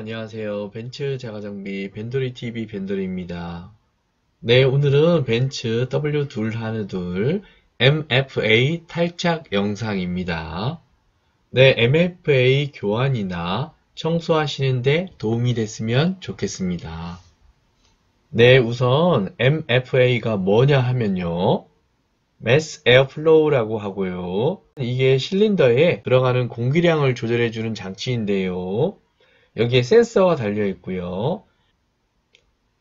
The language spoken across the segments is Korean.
안녕하세요. 벤츠 자가장비 벤돌이TV 벤돌이입니다. 네, 오늘은 벤츠 W212 MFA 탈착 영상입니다. 네, MFA 교환이나 청소하시는데 도움이 됐으면 좋겠습니다. 네, 우선 MFA가 뭐냐 하면요. Mass Airflow라고 하고요. 이게 실린더에 들어가는 공기량을 조절해주는 장치인데요. 여기에 센서가 달려 있고요.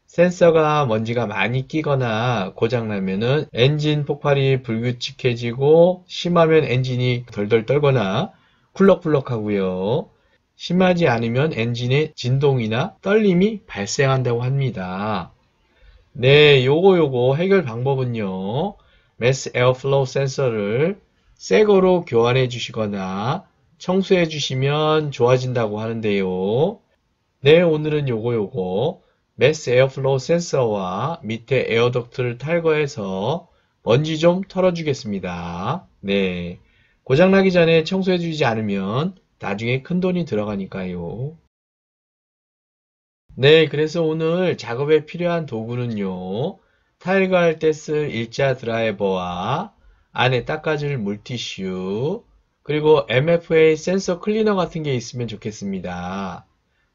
센서가 먼지가 많이 끼거나 고장나면은 엔진 폭발이 불규칙해지고 심하면 엔진이 덜덜 떨거나 쿨럭쿨럭 하고요. 심하지 않으면 엔진의 진동이나 떨림이 발생한다고 합니다. 네, 요거 해결 방법은요. Mass Airflow 센서를 새 거로 교환해 주시거나 청소해 주시면 좋아진다고 하는데요. 네, 오늘은 요거 Mass Airflow 센서와 밑에 에어덕트를 탈거해서 먼지 좀 털어주겠습니다. 네, 고장나기 전에 청소해 주지 않으면 나중에 큰돈이 들어가니까요. 네, 그래서 오늘 작업에 필요한 도구는요. 탈거할 때 쓸 일자 드라이버와 안에 닦아줄 물티슈, 그리고 MFA 센서 클리너 같은 게 있으면 좋겠습니다.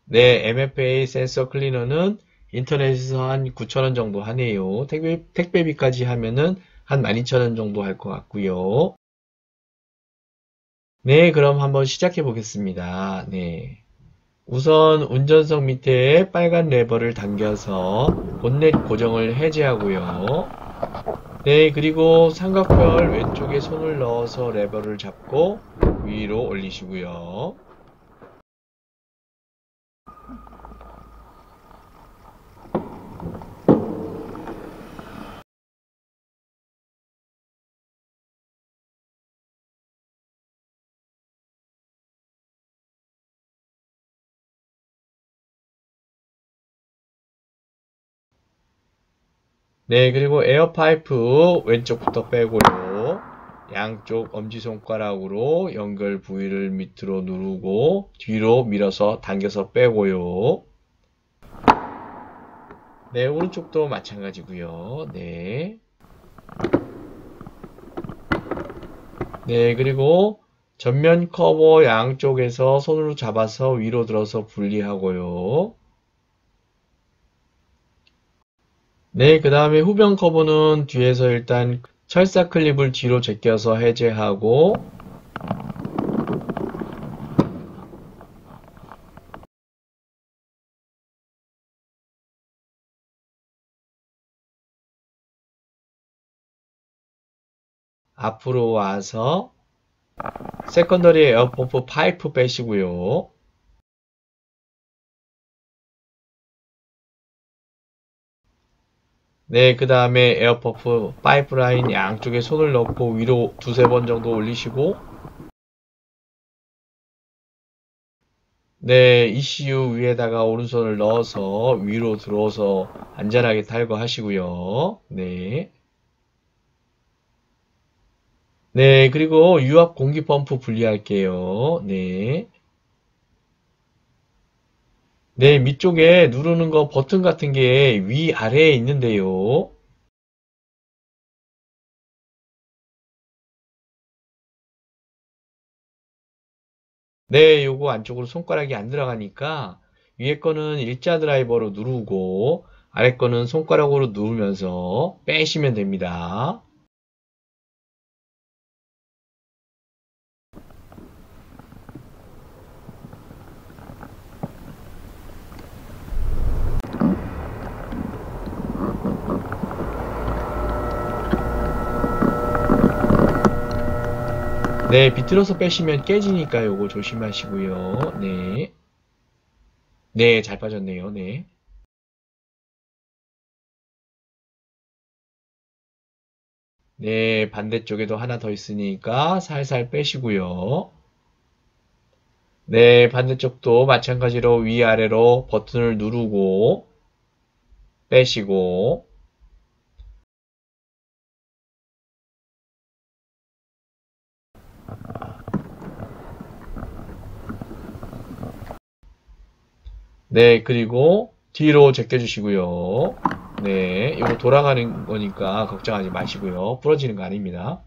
네, MFA 센서 클리너는 인터넷에서 한 9,000원 정도 하네요. 택배비까지 하면은 한 12,000원 정도 할 것 같고요. 네, 그럼 한번 시작해 보겠습니다. 네. 우선 운전석 밑에 빨간 레버를 당겨서 본넷 고정을 해제하고요. 네, 그리고 삼각별 왼쪽에 손을 넣어서 레버를 잡고 위로 올리시고요. 네, 그리고 에어파이프 왼쪽부터 빼고요. 양쪽 엄지손가락으로 연결 부위를 밑으로 누르고 뒤로 밀어서 당겨서 빼고요. 네, 오른쪽도 마찬가지고요. 네. 네, 그리고 전면 커버 양쪽에서 손으로 잡아서 위로 들어서 분리하고요. 네, 그 다음에 후면 커버는 뒤에서 일단 철사 클립을 뒤로 제껴서 해제하고 앞으로 와서 세컨더리 에어펌프 파이프 빼시고요. 네, 그 다음에 에어펌프 파이프라인 양쪽에 손을 넣고 위로 두세 번 정도 올리시고 네, ECU 위에다가 오른손을 넣어서 위로 들어서 안전하게 탈거하시고요. 네. 네, 그리고 유압 공기 펌프 분리할게요. 네. 네, 밑쪽에 누르는 거 버튼 같은 게 위아래에 있는데요. 네, 요거 안쪽으로 손가락이 안 들어가니까 위에 거는 일자 드라이버로 누르고 아래 거는 손가락으로 누르면서 빼시면 됩니다. 네, 비틀어서 빼시면 깨지니까 요거 조심하시고요. 네. 네, 잘 빠졌네요. 네. 네, 반대쪽에도 하나 더 있으니까 살살 빼시고요. 네, 반대쪽도 마찬가지로 위아래로 버튼을 누르고 빼시고 네, 그리고 뒤로 제껴주시고요. 네, 이거 돌아가는 거니까 걱정하지 마시고요. 부러지는 거 아닙니다.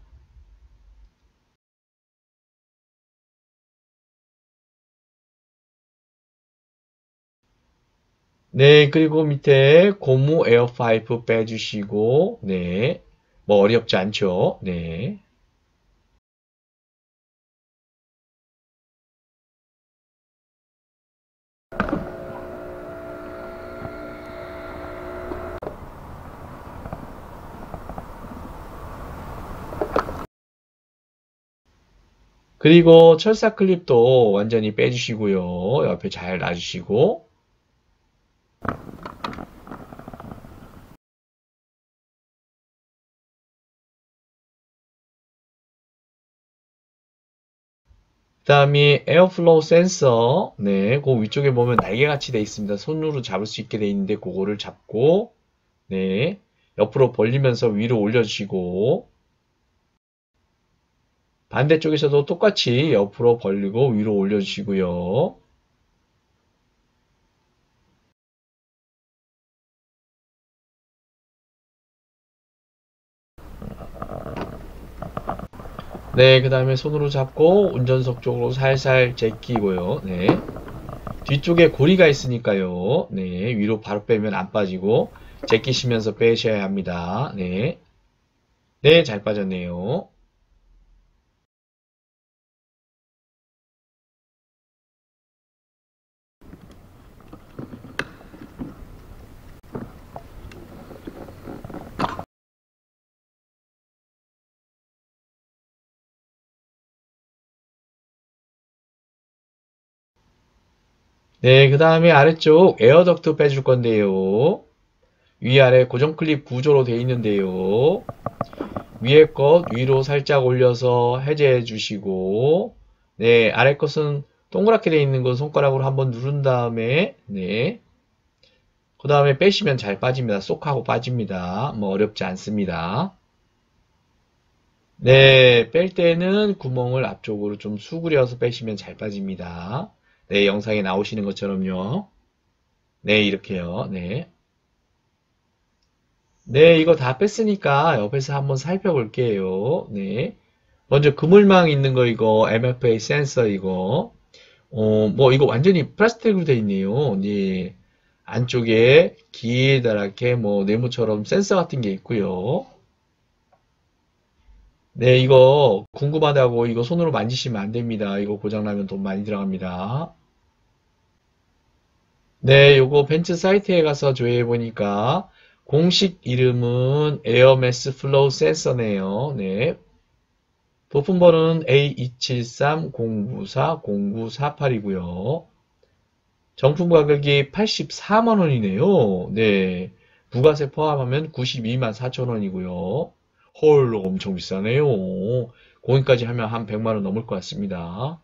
네, 그리고 밑에 고무 에어 파이프 빼주시고, 네, 뭐 어렵지 않죠? 네. 그리고 철사 클립도 완전히 빼주시고요. 옆에 잘 놔주시고, 그 다음에 에어플로우 센서, 네, 그 위쪽에 보면 날개같이 되어 있습니다. 손으로 잡을 수 있게 되어 있는데, 그거를 잡고, 네, 옆으로 벌리면서 위로 올려주시고, 반대쪽에서도 똑같이 옆으로 벌리고 위로 올려주시고요. 네, 그 다음에 손으로 잡고 운전석 쪽으로 살살 제끼고요. 네. 뒤쪽에 고리가 있으니까요. 네, 위로 바로 빼면 안 빠지고 제끼시면서 빼셔야 합니다. 네. 네, 잘 빠졌네요. 네, 그 다음에 아래쪽 에어덕트 빼줄 건데요. 위아래 고정 클립 구조로 되어 있는데요. 위에 것 위로 살짝 올려서 해제해 주시고, 네, 아래 것은 동그랗게 되어 있는 건 손가락으로 한번 누른 다음에, 네, 그 다음에 빼시면 잘 빠집니다. 쏙 하고 빠집니다. 뭐 어렵지 않습니다. 네, 뺄 때는 구멍을 앞쪽으로 좀 수그려서 빼시면 잘 빠집니다. 네, 영상에 나오시는 것처럼요. 네, 이렇게요. 네. 네, 이거 다 뺐으니까 옆에서 한번 살펴볼게요. 네. 먼저 그물망 있는 거 이거 MFA 센서 이거 뭐 이거 완전히 플라스틱으로 되어 있네요. 네. 안쪽에 기다랗게 뭐 네모처럼 센서 같은 게 있고요. 네, 이거 궁금하다고 이거 손으로 만지시면 안 됩니다. 이거 고장나면 돈 많이 들어갑니다. 네, 요거 벤츠 사이트에 가서 조회해 보니까 공식 이름은 에어매스 플로우 센서네요. 네. 부품 번호는 A273-094-0948이고요. 정품 가격이 84만 원이네요. 네. 부가세 포함하면 92만 4천 원이고요. 헐, 엄청 비싸네요. 공인까지 하면 한 100만 원 넘을 것 같습니다.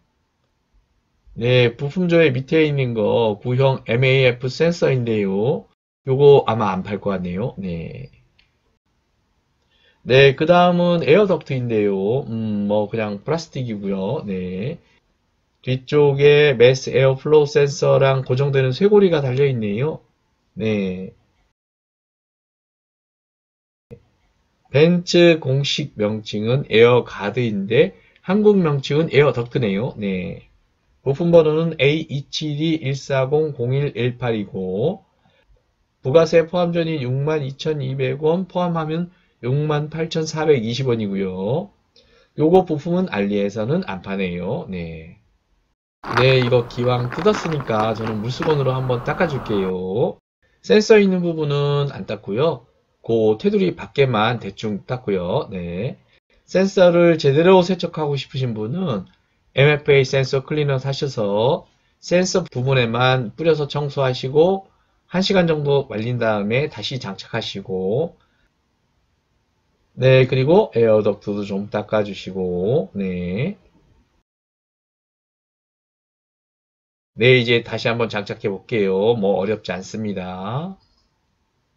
네, 부품조의 밑에 있는 거 구형 MAF 센서인데요. 요거 아마 안 팔 것 같네요. 네. 네, 그 다음은 에어덕트인데요. 뭐 그냥 플라스틱이고요. 네. 뒤쪽에 매스 에어플로우 센서랑 고정되는 쇄골이가 달려 있네요. 네. 벤츠 공식 명칭은 에어가드인데 한국 명칭은 에어덕트네요. 네. 부품 번호는 A272-140-0118이고 부가세 포함전이 62,200원 포함하면 68,420원이고요. 요거 부품은 알리에서는 안 파네요. 네. 네, 이거 기왕 뜯었으니까 저는 물수건으로 한번 닦아줄게요. 센서 있는 부분은 안 닦고요. 그 테두리 밖에만 대충 닦고요. 네. 센서를 제대로 세척하고 싶으신 분은 MFA 센서 클리너 사셔서 센서 부분에만 뿌려서 청소하시고 1시간 정도 말린 다음에 다시 장착하시고 네, 그리고 에어덕트도 좀 닦아주시고 네. 네, 이제 다시 한번 장착해 볼게요. 뭐 어렵지 않습니다.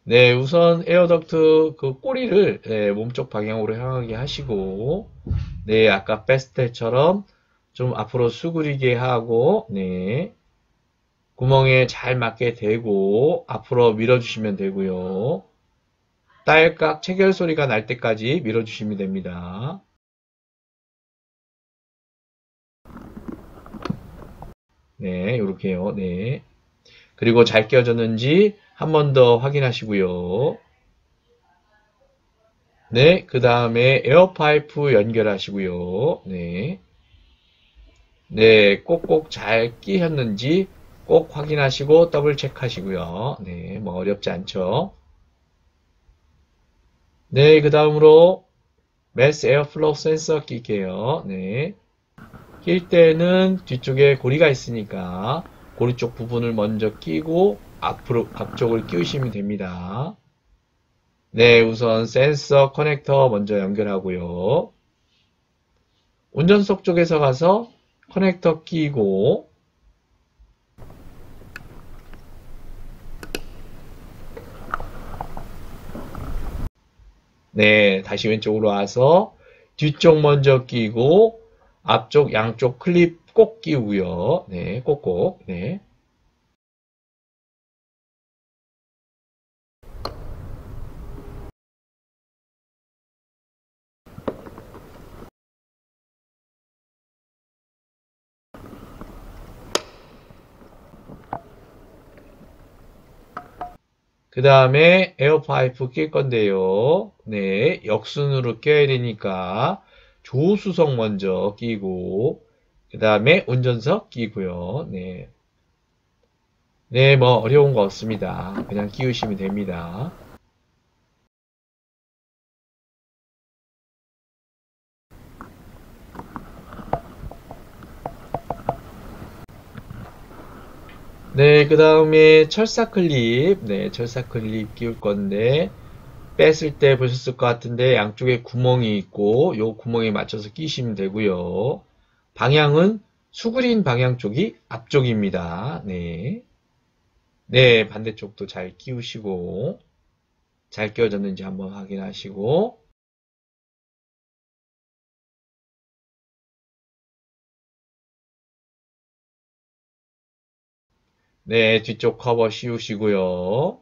네, 우선 에어덕트 그 꼬리를 네, 몸쪽 방향으로 향하게 하시고 네, 아까 뺐을 때처럼 좀 앞으로 수그리게 하고 네, 구멍에 잘 맞게 대고 앞으로 밀어주시면 되고요. 딸깍 체결 소리가 날 때까지 밀어주시면 됩니다. 네, 이렇게요. 네. 그리고 잘 끼워졌는지 한 번 더 확인하시고요. 네, 그 다음에 에어파이프 연결하시고요. 네. 네, 꼭꼭 잘 끼셨는지 꼭 확인하시고 더블 체크하시고요. 네, 뭐 어렵지 않죠. 네, 그 다음으로 매스 에어플로우 센서 낄게요. 네. 낄 때는 뒤쪽에 고리가 있으니까 고리 쪽 부분을 먼저 끼고 앞쪽을 끼우시면 됩니다. 네, 우선 센서 커넥터 먼저 연결하고요. 운전석 쪽에서 가서 커넥터 끼고 네, 다시 왼쪽으로 와서 뒤쪽 먼저 끼고 앞쪽 양쪽 클립 꼭 끼우고요. 네, 꼭꼭. 네. 그 다음에 에어파이프 낄 건데요. 네, 역순으로 껴야 되니까 조수석 먼저 끼고 그 다음에 운전석 끼고요. 네. 네, 뭐 어려운 거 없습니다. 그냥 끼우시면 됩니다. 네, 그 다음에 철사 클립, 네, 철사 클립 끼울 건데, 뺐을 때 보셨을 것 같은데, 양쪽에 구멍이 있고, 요 구멍에 맞춰서 끼시면 되고요. 방향은 수그린 방향 쪽이 앞쪽입니다. 네. 네, 반대쪽도 잘 끼우시고, 잘 끼워졌는지 한번 확인하시고, 네, 뒤쪽 커버 씌우시고요.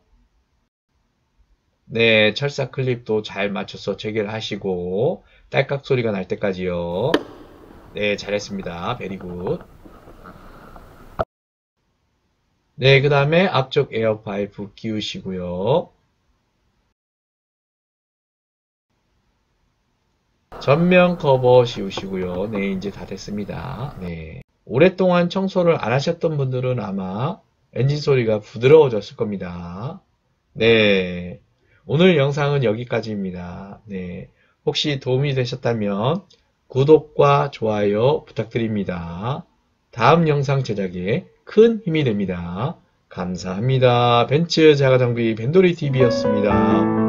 네, 철사 클립도 잘 맞춰서 체결하시고, 딸깍 소리가 날 때까지요. 네, 잘했습니다. 베리굿. 네, 그 다음에 앞쪽 에어 파이프 끼우시고요. 전면 커버 씌우시고요. 네, 이제 다 됐습니다. 네. 오랫동안 청소를 안 하셨던 분들은 아마 엔진 소리가 부드러워졌을 겁니다. 네. 오늘 영상은 여기까지입니다. 네. 혹시 도움이 되셨다면 구독과 좋아요 부탁드립니다. 다음 영상 제작에 큰 힘이 됩니다. 감사합니다. 벤츠 자가장비 벤돌이 TV였습니다.